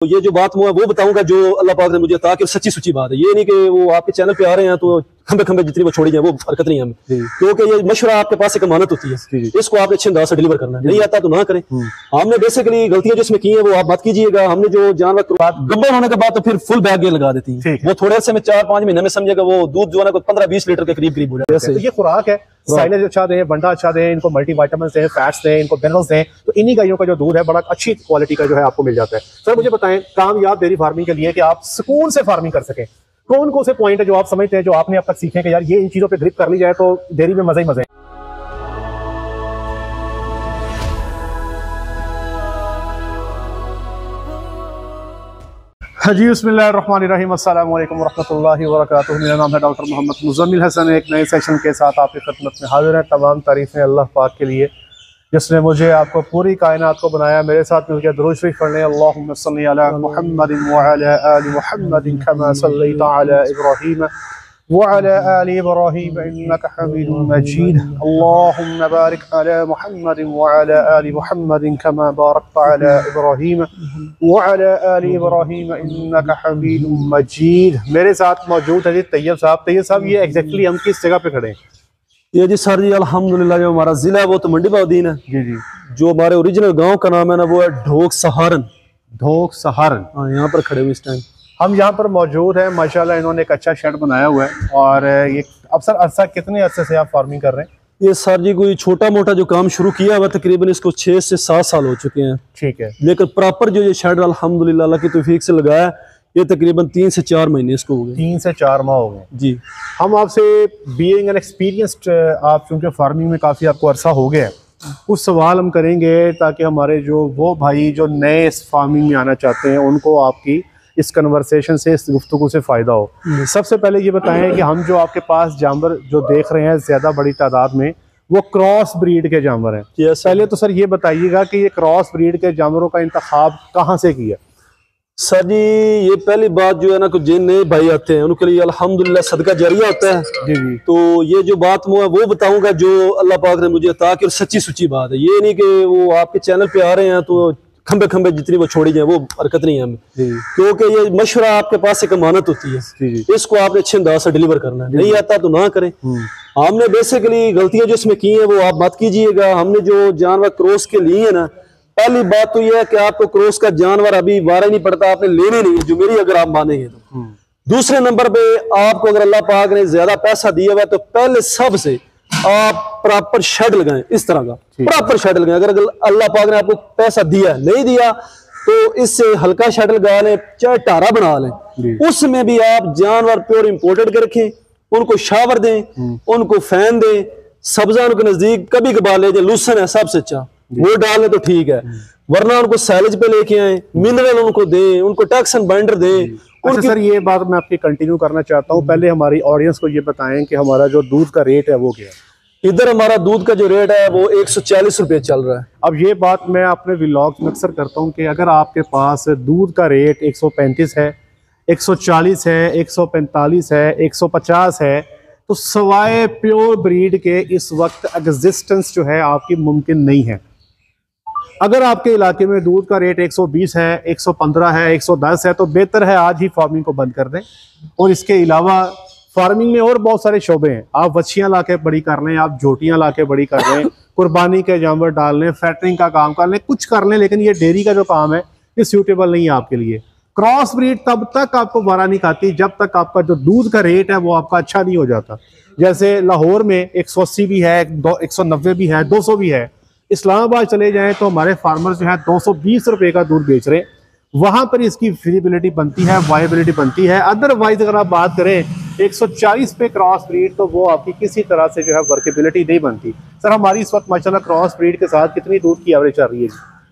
तो ये जो बात वो बताऊंगा जो अल्लाह पाक ने मुझे अता की सच्ची सुच्ची बात है। ये नहीं कि वो आपके चैनल पे आ रहे हैं तो खंबे खंबे जितनी वो छोड़ी जाए, वो हरकत नहीं है हमें, क्योंकि ये मशवरा आपके पास एक अमानत होती है, इसको आपने अच्छे अंदाज से डिलीवर करना है। नहीं आता तो ना करें। हमने बेसिकली गलतियां जो इसमें की है वो आप मत कीजिएगा। हमने जो जानवर गब्बर होने के बाद तो फिर फुल बैग ये लगा देती है, वो थोड़े से में 4-5 महीने में समझेगा वो दूध जो है ना 15-20 लीटर के करीब हो जाता है। ये खुराक है, साइलेज अच्छा दें, बंडा अच्छा दें, इनको मल्टीविटामिन दें, फैट्स दें, इनको मिनरल्स दें, तो इन्हीं गायों का जो दूध है बड़ा अच्छी क्वालिटी का जो है आपको मिल जाता है। सर मुझे बताएं, कामयाब डेयरी फार्मिंग के लिए कि आप सुकून से फार्मिंग कर सकें, कौन से पॉइंट है जो आप समझते हैं, जो आपने अब तक सीखे कि यार ये इन चीजों पे ग्रिप कर ली जाए तो डेयरी में मजा ही मजा है। जी बिस्मिल्लाहिर्रहमानिर्रहीम, अस्सलाम वालेकुम वरहमतुल्लाहि वबरकातुहू। मेरा नाम है डॉक्टर मोहम्मद मुज़म्मिल हसन। एक नए सेशन के साथ आपकी खिदमत में हाजिर है। तमाम तारीफ़ें अल्लाह पाक के लिए जिसने मुझे आपको पूरी कायनात को बनाया। मेरे साथ मुझे दुरूद शरीफ पढ़ने, अल्लाहुम्मा सल्ली अला मुहम्मदिन व अला आलि मुहम्मदिन कमा सल्लैता अला इब्राहीम व अला आलि इब्राहीम इन्नका हमीदुम मजीद। अल्लाहुम्मा बारिक अला मुहम्मदिन व अला आलि मुहम्मदिन कमा बारकता अला इब्राहीम व अला आलि इब्राहीम इन्नका हमीदुम मजीद। मेरे साथ मौजूद है जी तैयब साहब। तैयब साहब, ये एग्जैक्टली हम किस जगह पे खड़े हैं? ये जी सर जी अल्हम्दुलिल्लाह, जो हमारा जिला है वो तो मंडी बहाउद्दीन है जी जी। जो हमारे ओरिजिनल गांव का नाम है ना वो है ढोक सहारन। ढोक सहारन, हाँ, यहाँ पर खड़े हुए इस टाइम हम यहाँ पर मौजूद हैं। माशाल्लाह इन्होंने एक अच्छा शेड बनाया हुआ है। और ये अब सर अरसा कितने अरसे से आप फार्मिंग कर रहे हैं? ये सर जी कोई छोटा मोटा जो काम शुरू किया हुआ तकरीबन इसको 6 से 7 साल हो चुके हैं। ठीक है। लेकिन प्रॉपर जो ये शेड अल्हम्दुलिल्लाह अल्लाह की तौफीक से लगाया, ये तकरीबन 3 से 4 महीने इसको हो गए। 3 से 4 माह हो गए जी। हम आपसे बीइंग एन एक्सपीरियंस्ड, आप चूंकि फार्मिंग में काफ़ी आपको अरसा हो गया है, कुछ सवाल हम करेंगे ताकि हमारे जो वो भाई जो नए इस फार्मिंग में आना चाहते हैं उनको आपकी इस कन्वर्सेशन से, इस गुफ्तगू से फ़ायदा हो। सबसे पहले ये बताएं कि हम जो आपके पास जानवर जो देख रहे हैं ज़्यादा बड़ी तादाद में, वो क्रॉस ब्रीड के जानवर हैं। पहले तो सर ये बताइएगा कि ये क्रॉस ब्रीड के जानवरों का इंतखाब कहाँ से किया? सर जी ये पहली बात जो है ना, कुछ जिन नए भाई आते हैं उनके लिए अल्हम्दुलिल्लाह सदका जारिया होता है जी जी। तो ये जो बात वो बताऊंगा जो अल्लाह पाक ने मुझे अता की और सच्ची सुच्ची बात है। ये नहीं कि वो आपके चैनल पे आ रहे हैं तो खंबे खंबे जितनी वो छोड़ी जाए, वो हरकत नहीं है हमें, क्योंकि ये मशवरा आपके पास एक अमानत होती है, इसको आपने अच्छे अंदाज से डिलीवर करना है। नहीं आता तो ना करें। हमने बेसिकली गलतियां जो इसमें की है वो आप मत कीजिएगा। हमने जो जानवर क्रॉस के लिए है ना, पहली बात तो यह है कि आपको क्रॉस का जानवर अभी वारा नहीं पड़ता, आपने लेने नहीं है, जो मेरी अगर आप मानेंगे तो। दूसरे नंबर पे आपको अगर अल्लाह पाक ने ज्यादा पैसा दिया हुआ है तो पहले सबसे आप प्रॉपर शेड लगाएं, इस तरह का प्रॉपर शेड लगाएं। अगर अल्लाह पाक ने आपको पैसा दिया नहीं दिया तो इससे हल्का शेड लगा लें, चाहे टारा बना लें, उसमें भी आप जानवर प्योर इंपोर्टेड के रखें, उनको शावर दें, उनको फैन दें, सब्जा उनके नजदीक कभी कभार ले जाए, लूसन है सबसे अच्छा, वो डालें तो ठीक है, वरना उनको सैलेज पे लेके आए, मिनरल उनको दें, उनको टॉक्सिन बाइंडर दें। अच्छा सर, ये बात मैं आपकी कंटिन्यू करना चाहता हूँ। पहले हमारी ऑडियंस को ये बताएं कि हमारा जो दूध का रेट है वो क्या है? इधर हमारा दूध का जो रेट है वो 140 रुपये चल रहा है। अब ये बात मैं अपने व्लॉग्स में अक्सर करता हूँ कि अगर आपके पास दूध का रेट 135 है, 140 है, 145 है, 150 है, तो सवाए प्योर ब्रीड के इस वक्त एग्जिस्टेंस जो है आपकी मुमकिन नहीं है। अगर आपके इलाके में दूध का रेट 120 है, 115 है, 110 है, तो बेहतर है आज ही फार्मिंग को बंद कर दें। और इसके अलावा फार्मिंग में और बहुत सारे शोबे हैं। आप वच्छियाँ ला के बड़ी कर लें, आप जोटियाँ ला के बड़ी कर लें, कुर्बानी के जानवर डाल लें, फैटरिंग का काम कर लें, कुछ कर लें, लेकिन ये डेयरी का जो काम है ये सूटेबल नहीं है आपके लिए। क्रॉस ब्रीड तब तक आपको वारा नहीं खाती जब तक आपका जो दूध का रेट है वो आपका अच्छा नहीं हो जाता। जैसे लाहौर में 180 भी है, 190 भी है, 200 भी है। इस्लामाबाद चले जाएं तो हमारे फार्मर्स जो है 220 रुपए का दूध बेच रहे हैं। वहां पर इसकी फिजिबिलिटी बनती है, वायबिलिटी बनती है। अदरवाइज अगर आप बात करें 140 पे क्रॉस ब्रीड, तो वो आपकी किसी तरह से जो है वर्केबिलिटी नहीं बनती। सर हमारी इस वक्त माशाल्लाह क्रॉस ब्रीड के साथ कितनी दूध की एवरेज चल रही है?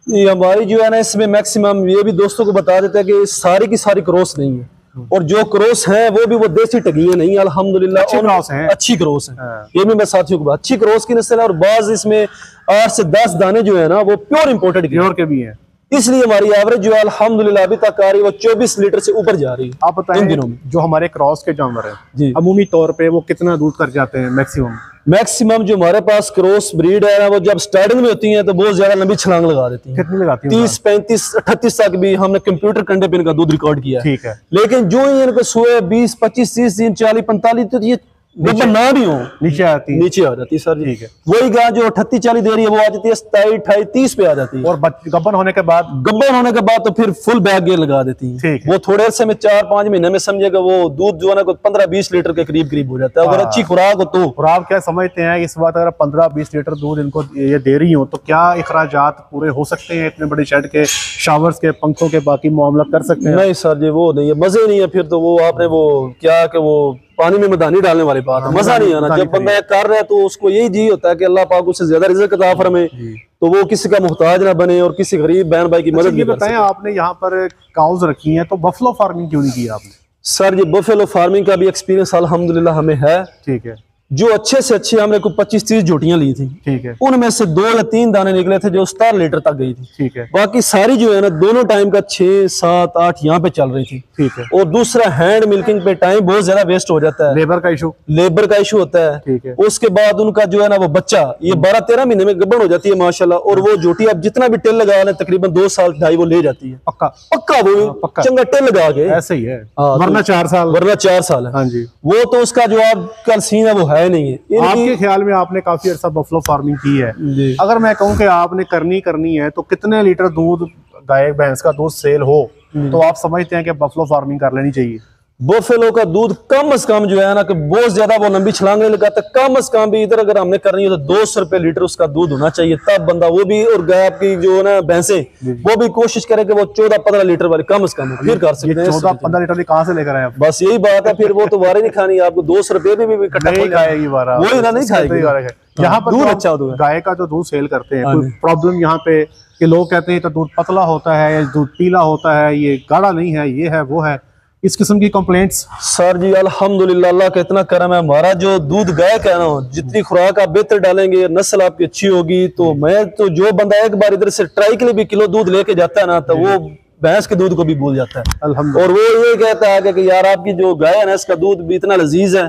ये हमारी जो है ना इसमें मैक्सिमम, ये भी दोस्तों को बता देता है कि सारी की सारी क्रॉस नहीं है, और जो क्रॉस है वो भी वो देसी टगी है नहीं, अल्हम्दुलिल्लाह अच्छी क्रॉस है, अच्छी क्रॉस है। ये भी मैं साथियों को अच्छी क्रॉस की नस्ल है। और बाज इसमें 8 से 10 दाने जो है ना वो प्योर इंपोर्टेड प्योर के भी हैं। इसलिए हमारी एवरेज जो है अल्हम्दुलिल्लाह अभी तक आ रही है वो 24 लीटर से ऊपर जा रही है। आप बताएं इन दिनों में जो हमारे क्रॉस के जानवर हैं जी, अमूमी तौर पे वो कितना दूध कर जाते हैं मैक्सिमम? मैक्सिमम जो हमारे पास क्रॉस ब्रीड है ना, वो जब स्टार्टिंग में होती है तो बहुत ज्यादा लंबी छलांग लगा देती है। कितनी लगाती है? 30, 35, 38 तक भी हमने कंप्यूटर कंडे पे इनका दूध रिकॉर्ड किया है। ठीक है। लेकिन जो ही इनको सोए 20, 25, 30 दिन 40, 45 तो ये गब्बर ना भी हो नीचे आती है, नीचे आ जाती है सर। ठीक है। वही गाय जो 38, 40 दे रही है वो आ जाती है 27, 28, 30 पे आ जाती है। और गब्बर होने के बाद? गब्बर होने के बाद तो फिर फुल बैक गियर लगा देती है। ठीक है। वो थोड़े से में 4-5 महीने में समझेगा वो दूध जो है ना 15-20 लीटर के करीब हो जाता है अगर अच्छी खुराक हो तो। और आप क्या समझते हैं इस बात, अगर 15-20 लीटर दूध इनको ये दे रही हो तो क्या अखराजात पूरे हो सकते हैं इतने बड़े शेड के, शावर्स के, पंखों के, बाकी मामला कर सकते हैं? नहीं सर जी वो नहीं है, मजे नहीं है। फिर तो वो आपने वो क्या कि वो पानी में मदानी डालने वाली बात है, मजा नहीं आना। जब बंदा कर रहा है तो उसको यही जी होता है कि अल्लाह पाक उससे ज्यादा रिज़्क़ अता फरमाए तो वो किसी का मुहताज ना बने और किसी गरीब बहन भाई की मदद भी कर सके। बताएं आपने यहाँ पर काउज रखी हैं तो बफलो फार्मिंग क्यों नहीं की आपने? सर ये बफेलो फार्मिंग का भी एक्सपीरियंस अल्हम्दुलिल्लाह हमें है। ठीक है। जो अच्छे से अच्छे हमने को 25-30 जोटियां ली थी, ठीक है। उनमें से 2 या 3 दाने निकले थे जो 17 लीटर तक गई थी। ठीक है। बाकी सारी जो है ना दोनों टाइम का 6, 7, 8 यहाँ पे चल रही थी। ठीक है। और दूसरा हैंड मिल्किंग पे टाइम बहुत ज्यादा वेस्ट हो जाता है, लेबर का इशू होता है। ठीक है। उसके बाद उनका जो है ना वो बच्चा ये 12-13 महीने में गब्बन हो जाती है माशाल्लाह। और वो जोटी अब जितना भी टेल लगा ले तकरीबन 2 साल 2.5 वो ले जाती है पक्का वो चंगा टेल लगा के। ऐसे ही है, वरना 4 साल है। हाँ जी। वो तो उसका जो आजकल सीन है वो है नहीं है। आपके ख्याल में आपने काफी अर्सा बफलो फार्मिंग की है, अगर मैं कहूँ कि आपने करनी है तो कितने लीटर दूध गाय भैंस का दूध सेल हो तो आप समझते हैं कि बफलो फार्मिंग कर लेनी चाहिए? बफेलो का दूध कम से कम जो है ना कि बहुत ज्यादा वो लंबी छलांग नहीं लगाता, कम से कम भी इधर अगर हमने करनी है तो 200 रुपए लीटर उसका दूध होना चाहिए, तब बंदा वो भी। और गाय की जो ना भैंसे वो भी कोशिश करे कि वो 14-15 लीटर वाली कम से कम फिर कर सकते हैं। 14-15 लीटर कहाँ से लेकर आए? बस यही बात है, फिर वो तो वारे नहीं खानी, आपको 200 रुपए में भी खाएगी वारा, वही ना नहीं खाएगी। यहाँ पर दूध अच्छा होता है, गाय का जो दूध सेल करते हैं कोई प्रॉब्लम यहाँ पे कि लोग कहते हैं तो दूध पतला होता है या दूध पीला होता है, ये गाढ़ा नहीं है, ये है वो है, इस किस्म की कंप्लेंट्स? सर जी अल्हम्दुलिल्लाह अल्लाह का इतना करम है, हमारा जो दूध गाय का है ना जितनी खुराक आप बेहतर डालेंगे नस्ल आपकी अच्छी होगी तो मैं तो जो बंदा एक बार इधर से ट्राई के लिए भी किलो दूध लेके जाता है ना तो वो भैंस के दूध को भी भूल जाता है अल्हम्दुलिल्लाह। और वो ये कहता है कि यार आपकी जो गाय है ना इसका दूध भी इतना लजीज है,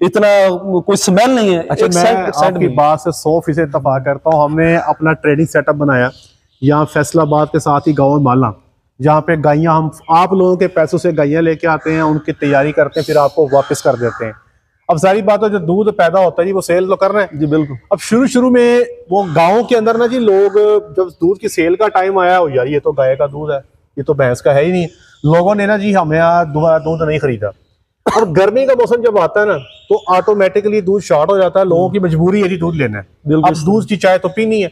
इतना कोई स्मेल नहीं है। अच्छा, मैं आपकी बात से 100% इत्तेफाक करता हूँ। हमने अपना ट्रेडिंग सेटअप बनाया यहाँ फैसलाबाद के साथ ही गाँव माला, जहाँ पे गायें हम आप लोगों के पैसों से गायें लेके आते हैं, उनकी तैयारी करते हैं, फिर आपको वापस कर देते हैं। अब सारी बात है जो दूध पैदा होता है जी वो सेल तो कर रहे हैं जी बिल्कुल। अब शुरू में वो गाँव के अंदर ना जी लोग जब दूध की सेल का टाइम आया हो यार ये तो गाय का दूध है, ये तो भैंस का है ही नहीं, लोगों ने ना जी हमें दूध नहीं खरीदा। और गर्मी का मौसम जब आता है ना तो ऑटोमेटिकली दूध शॉर्ट हो जाता है, लोगों की मजबूरी है जी दूध लेना है, अब दूध की चाय तो पीनी है।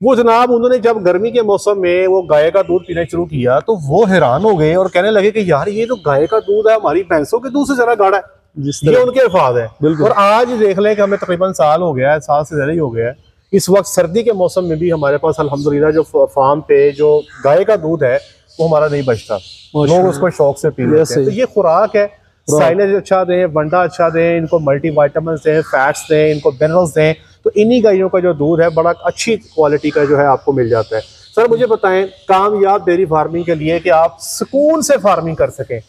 वो जनाब उन्होंने जब गर्मी के मौसम में वो गाय का दूध पीना शुरू किया तो वो हैरान हो गए और कहने लगे कि यार ये तो गाय का दूध है हमारी भैंसों के दूध से जरा गाढ़ा है, ये उनके अल्फाज है। और आज देख लें कि हमें तकरीबन साल हो गया है, साल से ज्यादा ही हो गया है। इस वक्त सर्दी के मौसम में भी हमारे पास अल्हम्दुलिल्लाह जो फार्म पे जो गाय का दूध है वो हमारा नहीं बचता, लोग उसको शौक से पी लेते हैं। तो ये खुराक है, साइलेज अच्छा दें, वंडा अच्छा दें, इनको मल्टी वाइटामिन दें, फैट्स दें, इनको मिनरल्स दें, तो इन्हीं गायों का जो दूध है बड़ा अच्छी क्वालिटी का जो है आपको मिल जाता है। सर मुझे बताएं कामयाब डेयरी फार्मिंग के लिए कि आप सुकून से फार्मिंग कर सकें,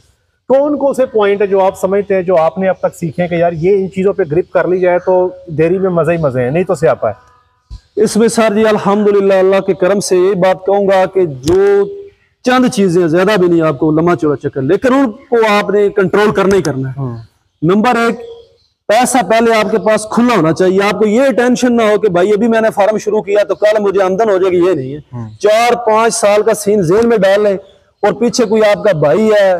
कौन से पॉइंट है जो आप समझते हैं जो आपने अब तक सीखे कि यार ये इन चीज़ों पे ग्रिप कर ली जाए तो डेयरी में मज़े ही मज़े हैं, नहीं तो स्यापा है? इसमें सर जी अल्हम्दुलिल्लाह अल्लाह के करम से ये बात कहूँगा कि जो चंद चीजें ज्यादा भी नहीं आपको लम्बा चौड़ा चक्कर, लेकिन उनको आपने कंट्रोल करना ही करना है। नंबर 1 पैसा पहले आपके पास खुला होना चाहिए, आपको ये टेंशन ना हो कि भाई अभी मैंने फार्म शुरू किया तो कल मुझे आमदन हो जाएगी, ये नहीं है। 4-5 साल का सीन जेल में डाल लें और पीछे कोई आपका भाई है,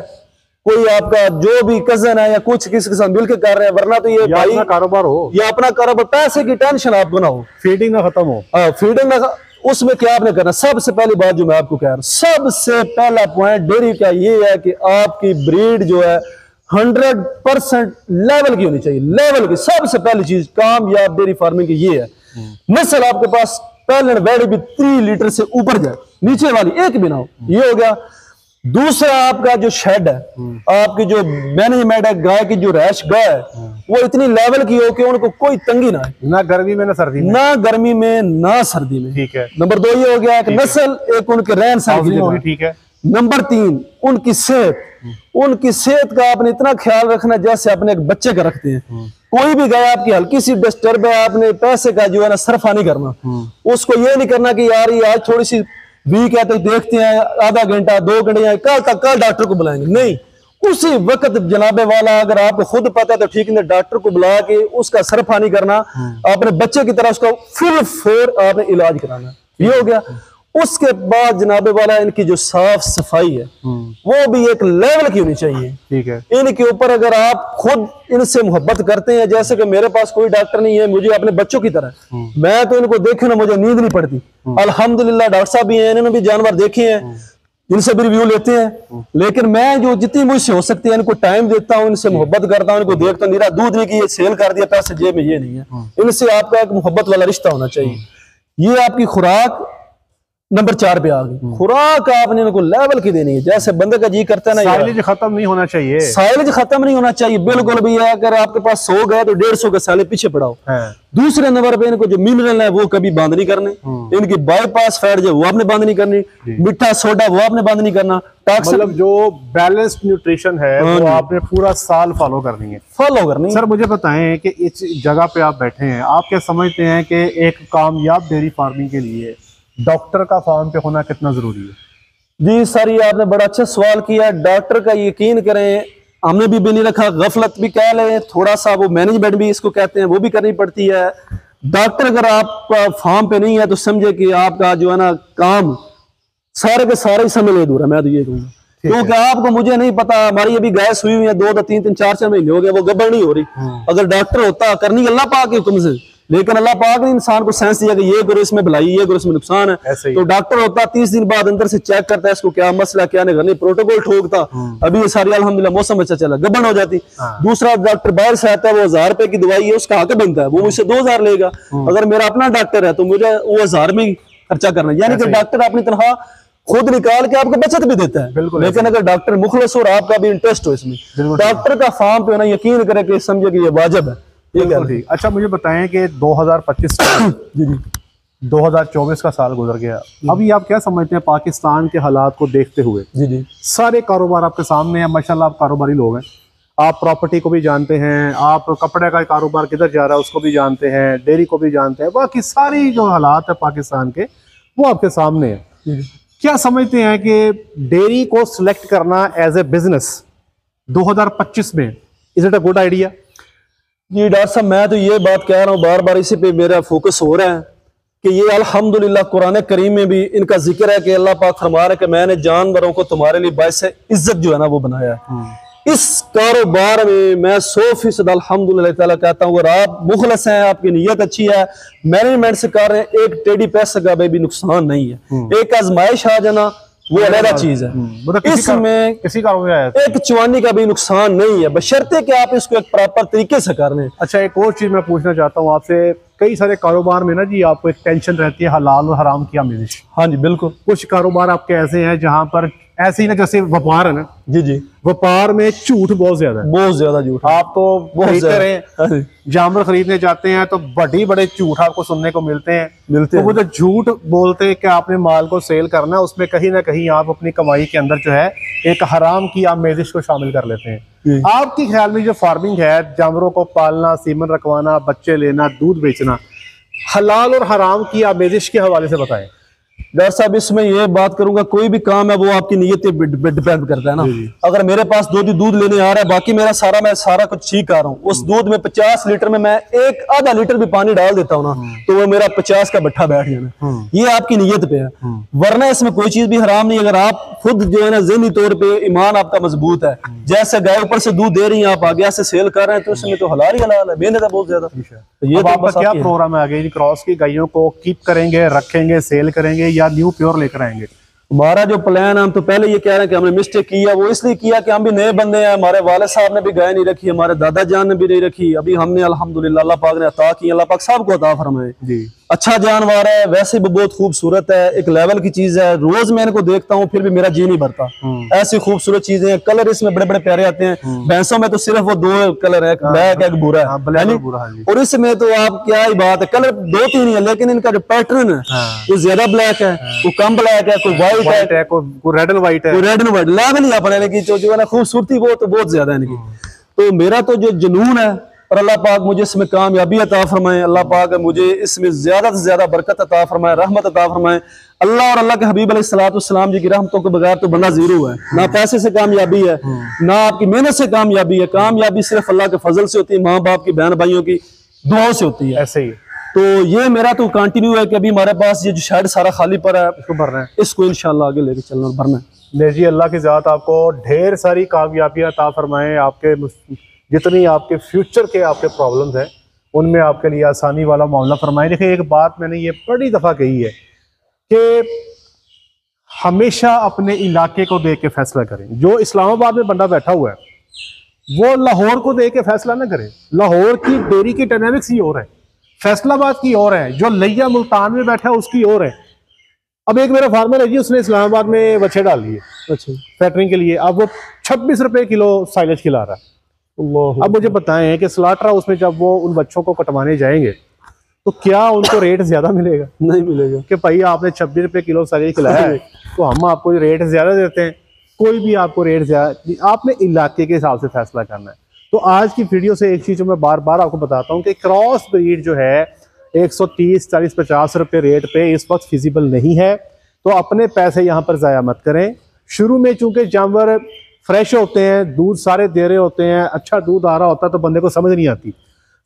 कोई आपका जो भी कजन है या कुछ किसी के साथ मिलकर कर रहे हैं, वरना तो ये भाई कारोबार हो या अपना कारोबार, पैसे की टेंशन आप बनाओ, फीडिंग ना खत्म हो। फीडिंग ना, उसमें क्या आपने करना, सबसे पहली बात जो मैं आपको कह रहा हूं, सबसे पहला पॉइंट डेयरी का ये है कि आपकी ब्रीड जो है 100% लेवल की होनी चाहिए, लेवल की। सबसे पहली चीज कामयाब डेयरी फार्मिंग की ये है, नस्ल आपके पास पहले बैड भी 3 लीटर से ऊपर जाए, नीचे वाली एक भी ना हो, ये हो गया। दूसरा आपका जो शेड है, आपकी जो मैनेजमेंट है, गाय की जो रैश गाय है वो इतनी लेवल की हो कि उनको कोई तंगी ना है, ना गर्मी में ना सर्दी में, ना गर्मी में ना सर्दी में। ठीक है। नंबर 2 ये हो गया एक नस्ल, एक उनके रहन सहन की जगह। ठीक है। नंबर 3 उनकी सेहत, उनकी सेहत का आपने इतना ख्याल रखना जैसे अपने एक बच्चे का रखते हैं। कोई भी गाय आपकी हल्की सी डिस्टर्ब है, आपने पैसे का जो है ना सरफा नहीं करना, उसको ये नहीं करना कि यार ये आज थोड़ी सी वीक है तो देखते हैं आधा घंटा 2 घंटे कल डॉक्टर को बुलाएंगे, नहीं, उसी वक्त जनाबे वाला अगर आपको खुद पता है तो ठीक है, डॉक्टर को बुला के उसका सरफा नहीं करना, अपने बच्चे की तरह उसका फुल फोर आपने इलाज कराना। ये हो गया। उसके बाद जनाबे वाला इनकी जो साफ सफाई है वो भी एक लेवल की होनी चाहिए। ठीक है। इनके ऊपर अगर आप खुद इनसे मोहब्बत करते हैं, जैसे कि मेरे पास कोई डॉक्टर नहीं है, मुझे अपने बच्चों की तरह, मैं तो इनको देखे ना मुझे नींद नहीं पड़ती। अल्हम्दुलिल्लाह डॉक्टर साहब भी हैं, इन्होंने भी जानवर देखे हैं, इनसे भी रिव्यू लेते हैं, लेकिन मैं जो जितनी मुझसे हो सकती है इनको टाइम देता हूँ, इनसे मोहब्बत करता हूँ, इनको देखता हूँ। मेरा दूध नहीं कि ये सेल कर दिया पैसे जेब में, ये नहीं है। इनसे आपका एक मोहब्बत वाला रिश्ता होना चाहिए। ये आपकी खुराक नंबर 4 पे आ गई। खुराक आपने इनको लेवल की देनी है, जैसे बंदे का जी करता है ना, साइलेज खत्म नहीं होना चाहिए, साइलेज खत्म नहीं होना चाहिए बिल्कुल भी। अगर आपके पास 100 गए तो 150 का साइलेज पीछे पड़ाओ। दूसरे नंबर पे इनको जो मिनरल है वो कभी बंद नहीं करने, इनकी बाईपास फैट जो वो आपने बंद नहीं करनी, मीठा सोडा वो आपने बंद नहीं करना, मतलब जो बैलेंस्ड न्यूट्रिशन है वो आपने पूरा साल फॉलो करनी है, फॉलो करनी। सर मुझे बताएं कि इस जगह पे आप बैठे हैं, आप क्या समझते हैं कि एक कामयाब डेयरी फार्मिंग के लिए डॉक्टर का फार्म पे होना कितना जरूरी है? जी सर, ये आपने बड़ा अच्छा सवाल किया। डॉक्टर का यकीन करें, हमने भी नहीं रखा, गफलत भी कह लें, थोड़ा सा वो मैनेजमेंट भी इसको कहते हैं, वो भी करनी पड़ती है। डॉक्टर अगर आपका फार्म पे नहीं है तो समझे कि आपका जो है ना काम सारे के सारे ही समय ले दूर है, मैं तो ये कहूँगा। क्योंकि आपको मुझे नहीं पता, हमारी अभी गैस हुई हुई है 2 3 4 महीने हो गए, वो गड़बड़ नहीं हो रही। अगर डॉक्टर होता करनी अल्लाह पाक के हुक्म से, लेकिन अल्लाह पाक ने इंसान को सेंस दिया कि ये करो इसमें भलाई, ये करो इसमें नुकसान है, तो डॉक्टर होता 30 दिन बाद अंदर से चेक करता है इसको क्या मसला क्या नहीं, प्रोटोकॉल ठोकता। अभी ये सारी अल्हम्दुलिल्लाह मौसम अच्छा चला, गड़बड़ हो जाती। दूसरा डॉक्टर बाहर से आता है, वो 1000 रुपए की दवाई है उसका हक बनता है, वो मुझसे 2000 लेगा। अगर मेरा अपना डॉक्टर है तो मुझे वो 1000 में खर्चा करना, यानी कि डॉक्टर अपनी तनख्वाह खुद निकाल के आपको बचत भी देता है। लेकिन अगर डॉक्टर मुखलस और आपका भी इंटरेस्ट हो इसमें, डॉक्टर का फार्म पे होना यकीन करे कि समझे कि ये वाजिब है। ठीक। अच्छा मुझे बताएं कि 2025 जी 2024 का साल गुजर गया, अभी आप क्या समझते हैं पाकिस्तान के हालात को देखते हुए? जी सारे कारोबार आपके सामने हैं, माशाल्लाह आप कारोबारी लोग हैं, आप प्रॉपर्टी को भी जानते हैं, आप कपड़े का कारोबार किधर जा रहा है उसको भी जानते हैं, डेयरी को भी जानते हैं, बाकी सारी जो हालात है पाकिस्तान के वो आपके सामने है। क्या समझते हैं कि डेयरी को सिलेक्ट करना एज ए बिजनेस 2025 में is it a good idea? जी डॉक्टर साहब, मैं तो ये बात कह रहा हूँ, बार बार इसी पे मेरा फोकस हो रहा है कि ये अल्हम्दुलिल्लाह कुरान करीम में भी इनका जिक्र है कि अल्लाह पाक फरमा रहा है कि मैंने जानवरों को तुम्हारे लिए बाइस इज्जत जो है ना वो बनाया है। इस कारोबार में मैं 100% अल्हम्दुलिल्लाह ताला कहता हूँ, अगर आप मुखलस हैं, आपकी नीयत अच्छी है, मैनेजमेंट से कर रहे हैं, एक टेढ़ी पैसे का भी नुकसान नहीं है। एक आजमाइश आ जाना वो अलग चीज है, इसमें किसी का एक चवानी का भी नुकसान नहीं है, बशर्ते कि आप इसको एक प्रॉपर तरीके से कर लें। अच्छा एक और चीज मैं पूछना चाहता हूँ आपसे, कई सारे कारोबार में ना जी आपको एक टेंशन रहती है हलाल और हराम की आमेजिश। हाँ जी बिल्कुल। कुछ कारोबार आपके ऐसे हैं जहाँ पर ऐसे ही ना, जैसे व्यापार है ना जी व्यापार में झूठ बहुत ज्यादा है, बहुत ज्यादा झूठ। आप तो बहुत जानवर खरीदने जाते हैं तो बड़े झूठ आपको सुनने को मिलते हैं तो वो जो झूठ बोलते हैं कि आपने माल को सेल करना है, उसमें कहीं ना कहीं आप अपनी कमाई के अंदर जो है एक हराम की आमेजिश को शामिल कर लेते हैं। आपके ख्याल में जो फार्मिंग है, जानवरों को पालना, सीमन रखवाना, बच्चे लेना, दूध बेचना, हलाल और हराम की आमेजिश के हवाले से बताएं। डॉक्टर साहब इसमें ये बात करूंगा, कोई भी काम है वो आपकी नीयत पे डिपेंड करता है ना। अगर मेरे पास दूध लेने आ रहा है, बाकी मेरा सारा कुछ ठीक कर रहा हूँ, उस दूध में 50 लीटर में मैं एक आधा लीटर भी पानी डाल देता हूँ ना, तो वो मेरा 50 का भट्ठा बैठ जाना, ये आपकी नीयत पे है। वरना इसमें कोई चीज भी हराम नहीं। अगर आप खुद जो है ना ज़हनी तौर पे ईमान आपका मजबूत है, जैसे गाय ऊपर से दूध दे रही है, आप आगे से सेल कर रहे हैं, तो उसमें तो हलाल ही हलाल है, मेहनत है बहुत ज्यादा। ये आपका क्या प्रोग्राम है आगे? क्रॉस की गायों को कीप करेंगे, रखेंगे, सेल करेंगे या न्यू प्योर लेकर आएंगे? हमारा जो प्लान है, हम तो पहले ये कह रहे हैं कि हमने मिस्टेक किया, वो इसलिए किया कि हम भी नए बंदे हैं, हमारे वाले साहब ने भी गाय नहीं रखी, हमारे दादा जान ने भी नहीं रखी, अभी हमने अल्हम्दुलिल्लाह अल्लाह पाक ने अता की, अल्लाह पाक साहब को अता फरमाए जी। अच्छा जानवर है, वैसे भी बहुत खूबसूरत है, एक लेवल की चीज है। रोज मैं इनको देखता हूँ फिर भी मेरा जी नहीं भरता। ऐसी खूबसूरत चीजें हैं, कलर इसमें बड़े बड़े प्यारे आते हैं। भैंसों में तो सिर्फ वो 2 कलर है, ब्लैक है, एक भूरा है। और इसमें तो आप क्या ही बात है, कलर 2-3 ही है, लेकिन इनका जो पैटर्न है वो ज्यादा ब्लैक है, वो कम ब्लैक है, कोई व्हाइट है, कोई रेड एंड व्हाइट है, कोई रेड एंड व्हाइट। लेवल ही अपने की जो है ना खूबसूरती वो तो बहुत ज्यादा है इनकी। तो मेरा तो जो जुनून है, और अल्लाह पाक मुझे इसमें कामयाबी अता फरमाए, अल्लाह पाक मुझे इसमें ज्यादा से ज्यादा बरकत अता फरमाए, रहमत अता फरमाए। अल्लाह और अल्लाह के हबीब अलैहिस्सलाम जी की रहमतों के बगैर तो बंदा जीरो है। ना पैसे से कामयाबी है, ना आपकी मेहनत से कामयाबी है। कामयाबी सिर्फ अल्लाह के फजल से होती है, माँ बाप की, बहन भाइयों की दुआओं से होती है। ऐसे ही तो ये मेरा तो कंटिन्यू है कि अभी हमारे पास ये जो शेड सारा खाली पड़ा है, इसको भरना है, इसको इंशाल्लाह आगे लेके चलना और भरना है। ले जी, अल्लाह की ज़ात आपको ढेर सारी कामयाबियां अता फरमाए। आपके जितनी आपके फ्यूचर के आपके प्रॉब्लम्स हैं उनमें आपके लिए आसानी वाला मामला फरमाए। देखिए, एक बात मैंने ये बड़ी दफ़ा कही है कि हमेशा अपने इलाके को देख के फैसला करें। जो इस्लामाबाद में बंदा बैठा हुआ है वो लाहौर को देख के फैसला ना करे। लाहौर की डेयरी की डायनामिक्स ही और है, फैसलाबाद की और है, जो लिया मुल्तान में बैठा है उसकी और है। अब एक मेरा फार्मर है जी, उसने इस्लामाबाद में बच्चे डाल दिए अच्छा फैक्टरिंग के लिए, अब वो 26 रुपए किलो साइलेज खिला रहा है। अब मुझे बताएं कि स्लॉटर हाउस में जब वो उन बच्चों को कटवाने जाएंगे तो क्या उनको रेट ज्यादा मिलेगा? नहीं मिलेगा कि भाई आपने 26 रुपए किलो साइलेज खिलाया है तो हम आपको रेट ज्यादा देते हैं। कोई भी आपको रेट ज्यादा, आपने इलाके के हिसाब से फैसला करना है। तो आज की वीडियो से एक चीज जो मैं बार बार आपको बताता हूँ कि क्रॉस ब्रीड जो है 130, 40, 50 रुपए रेट पे इस वक्त फिजिबल नहीं है। तो अपने पैसे यहाँ पर ज़ाया मत करें। शुरू में चूंकि जानवर फ्रेश होते हैं, दूध सारे दे रहे होते हैं, अच्छा दूध आ रहा होता है, तो बंदे को समझ नहीं आती।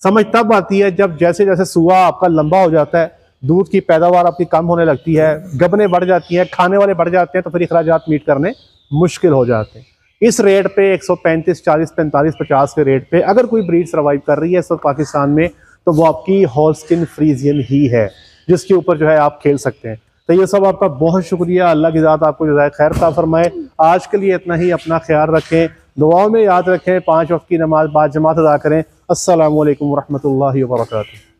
समझ तब आती है जब जैसे जैसे सुआ आपका लंबा हो जाता है, दूध की पैदावार आपकी कम होने लगती है, गबने बढ़ जाती हैं, खाने वाले बढ़ जाते हैं, तो फिर अखराजात मीट करने मुश्किल हो जाते हैं। इस रेट पे 135, 40, 45, 50 के रेट पे अगर कोई ब्रीड सर्वाइव कर रही है इस वक्त पाकिस्तान में, तो वो आपकी होल्स्टीन फ्रीजियन ही है, जिसके ऊपर जो है आप खेल सकते हैं। तो ये सब आपका बहुत शुक्रिया। अल्लाह की ज़ात आपको जज़ाए खैर अता फरमाए। आज के लिए इतना ही। अपना ख्याल रखें, दुआओं में याद रखें, 5 वक्त की नमाज बाद जमात अदा करें। अस्सलामु अलैकुम वरहमतुल्लाहि वबरकातुहू।